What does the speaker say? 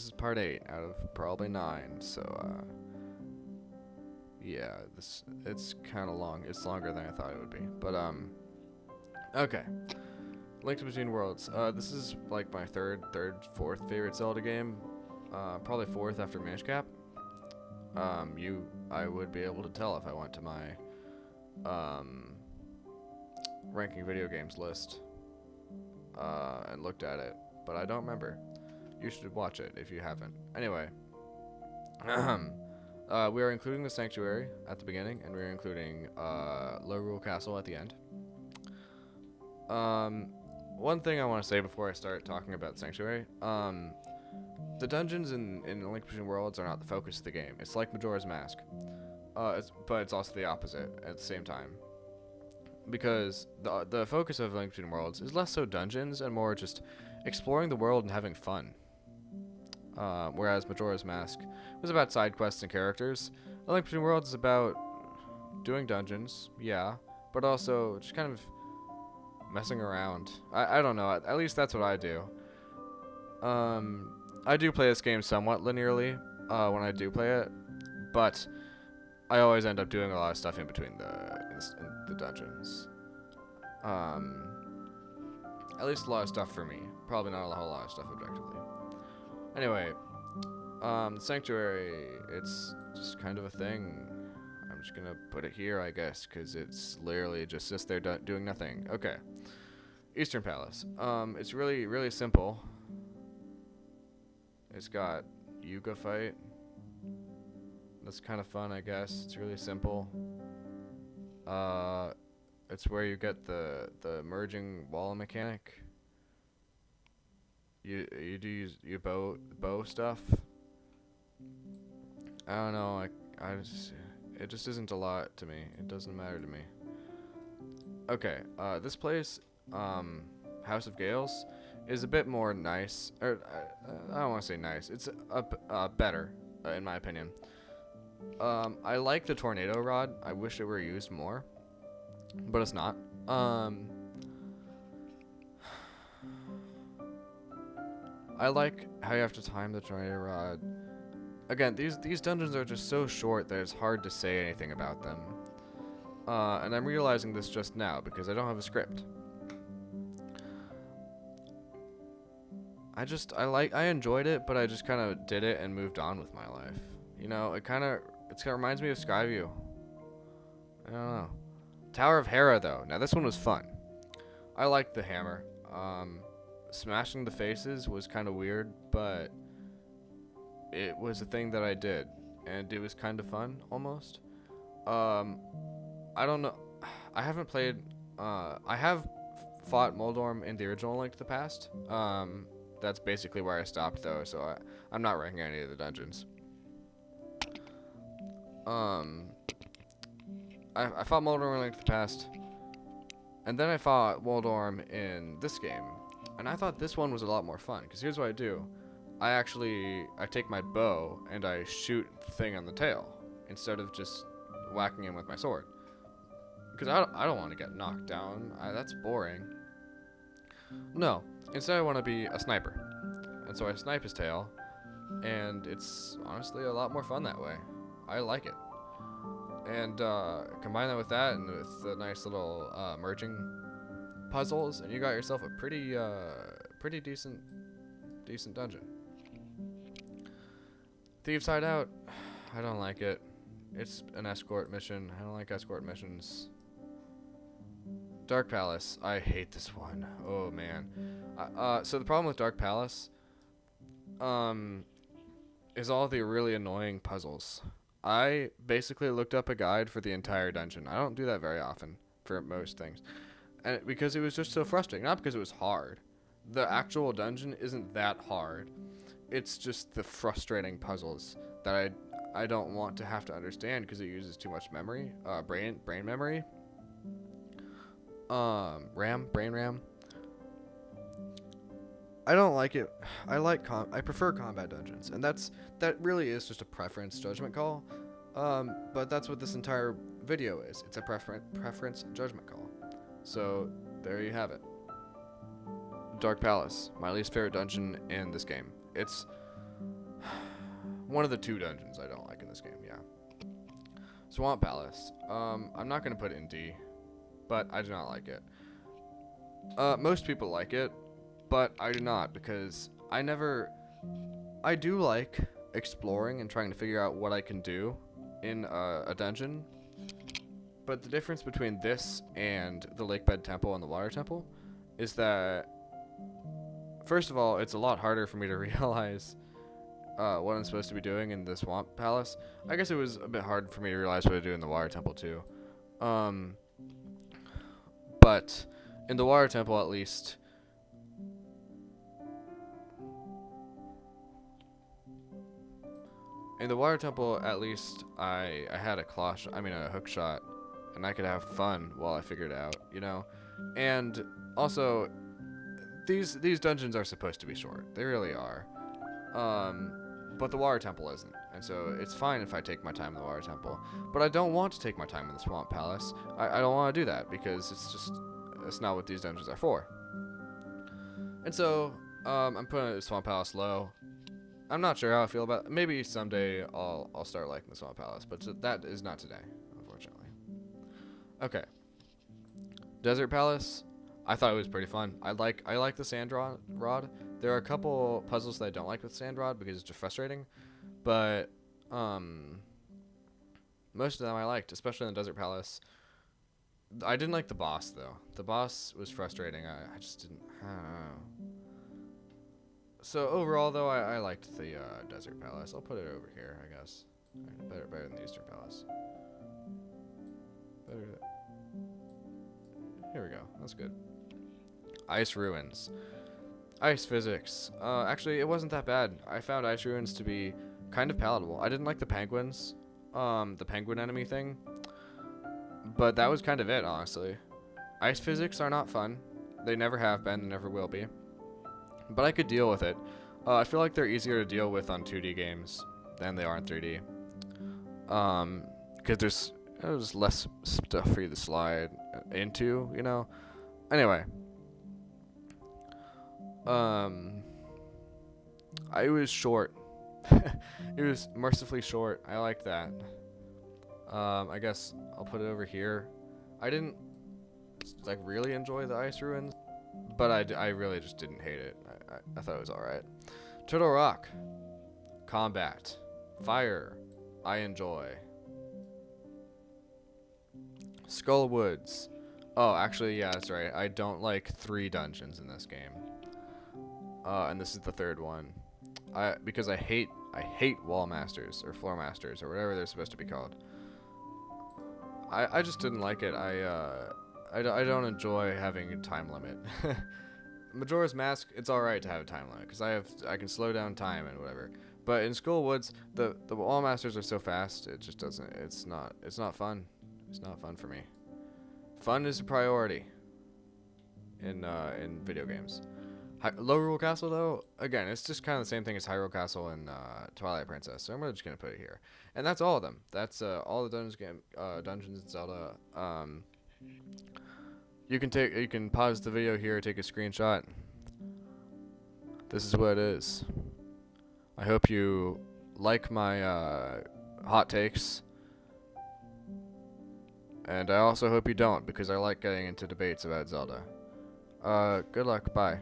this is part 8 out of probably 9, so, yeah, it's kind of long. It's longer than I thought it would be, but, okay. Link Between Worlds. This is, like, my third, fourth favorite Zelda game, probably fourth after Minish Cap. I would be able to tell if I went to my, ranking video games list, and looked at it, but I don't remember. You should watch it if you haven't. Anyway, we are including the Sanctuary at the beginning, and we are including Lorule Castle at the end. One thing I want to say before I start talking about Sanctuary, the dungeons in Link Between Worlds are not the focus of the game. It's like Majora's Mask, but it's also the opposite at the same time. Because the focus of Link Between Worlds is less so dungeons and more just exploring the world and having fun. Whereas Majora's Mask was about side quests and characters. A Link Between Worlds is about doing dungeons, yeah, but also just kind of messing around. I don't know, at least that's what I do. I do play this game somewhat linearly when I do play it, but I always end up doing a lot of stuff in between in the dungeons. At least a lot of stuff for me. Probably not a whole lot of stuff objectively. Anyway, Sanctuary, it's just kind of a thing. I'm just gonna put it here, I guess, because it's literally just sits there doing nothing. Okay. Eastern Palace. It's really, really simple. It's got Yuga fight. That's kind of fun, I guess. It's really simple. It's where you get the merging wall mechanic. You do use your bow stuff. I don't know. It just isn't a lot to me. It doesn't matter to me. Okay. This place, House of Gales, is a bit more nice. Or I don't want to say nice. It's better, in my opinion. I like the tornado rod. I wish it were used more, but it's not. I like how you have to time the tornado rod. Again, these dungeons are just so short that it's hard to say anything about them. And I'm realizing this just now because I don't have a script. I enjoyed it, but I just kind of did it and moved on with my life. You know, it kind of reminds me of Skyview. I don't know. Tower of Hera, though. Now, this one was fun. I liked the hammer. Smashing the faces was kind of weird, but it was a thing that I did, and it was kind of fun, almost. I don't know. I haven't played... I have fought Moldorm in the original Link to the Past. That's basically where I stopped, though, so I'm not ranking any of the dungeons. I fought Moldorm in Link to the Past, and then I fought Moldorm in this game, and I thought this one was a lot more fun, because here's what I do. I take my bow, and I shoot the thing on the tail, instead of just whacking him with my sword. Because I don't want to get knocked down. That's boring. No, instead I want to be a sniper. And so I snipe his tail, and it's honestly a lot more fun that way. I like it. And combine that with that and with the nice little merging puzzles, and you got yourself a pretty decent dungeon. Thieves Hideout, I don't like it. It's an escort mission. I don't like escort missions. Dark Palace, I hate this one. Oh man. So the problem with Dark Palace is all the really annoying puzzles. I basically looked up a guide for the entire dungeon. I don't do that very often for most things. And because it was just so frustrating. Not because it was hard. The actual dungeon isn't that hard. It's just the frustrating puzzles that I don't want to have to understand because it uses too much memory, brain memory. Brain RAM. I don't like it. I prefer combat dungeons, and that really is just a preference judgment call. But that's what this entire video is. It's a preference judgment call. So there you have it. Dark Palace, my least favorite dungeon in this game. It's One of the 2 dungeons I don't like in this game, yeah. Swamp Palace. I'm not gonna put it in D, but I do not like it. Most people like it, but I do not, because I do like exploring and trying to figure out what I can do in a dungeon, but the difference between this and the Lakebed Temple and the Water Temple is that, first of all, it's a lot harder for me to realize what I'm supposed to be doing in the Swamp Palace. I guess it was a bit hard for me to realize what to do in the Water Temple too. But in the Water Temple, at least, I had a hook shot, and I could have fun while I figured it out, you know. And also, these dungeons are supposed to be short. They really are. But the Water Temple isn't, and so it's fine if I take my time in the Water Temple. But I don't want to take my time in the Swamp Palace. I don't want to do that because it's not what these dungeons are for. And so I'm putting the Swamp Palace low. I'm not sure how I feel about it. Maybe someday I'll start liking the Swamp Palace, but that is not today, unfortunately. Okay. Desert Palace. I thought it was pretty fun. I like the sand rod. There are a couple puzzles that I don't like with sand rod because it's just frustrating, but most of them I liked, especially in the Desert Palace. I didn't like the boss though. The boss was frustrating. I just didn't. I don't know. So overall though, I liked the Desert Palace. I'll put it over here, I guess. Better than the Eastern Palace. Better. Here we go. That's good. Ice Ruins. Ice Physics. Actually, it wasn't that bad. I found Ice Ruins to be kind of palatable. I didn't like the penguins. The penguin enemy thing. But that was kind of it, honestly. Ice Physics are not fun. They never have been, never will be. But I could deal with it. I feel like they're easier to deal with on 2D games than they are in 3D. Because there's less stuff for you to slide into, you know? Anyway. It was short. It was mercifully short. I liked that. I guess I'll put it over here. I didn't really enjoy the Ice Ruins, but I really just didn't hate it. I thought it was alright. Turtle Rock. Combat. Fire. I enjoy. Skull Woods. Oh, actually, yeah, that's right. I don't like 3 dungeons in this game. And this is the 3rd one. Because I hate wall masters or floor masters or whatever they're supposed to be called. I just didn't like it. I don't enjoy having a time limit. Majora's Mask, it's alright to have a time limit because I can slow down time and whatever. But in Skull Woods, the wall masters are so fast. It just doesn't. It's not fun. It's not fun for me. Fun is a priority in video games. Lorule Castle, though, again, it's just kind of the same thing as Hyrule Castle and Twilight Princess, so I'm just going to put it here. And that's all of them. That's all the dungeons in Zelda. You can pause the video here, take a screenshot. This is what it is. I hope you like my hot takes. And I also hope you don't, because I like getting into debates about Zelda. Good luck, bye.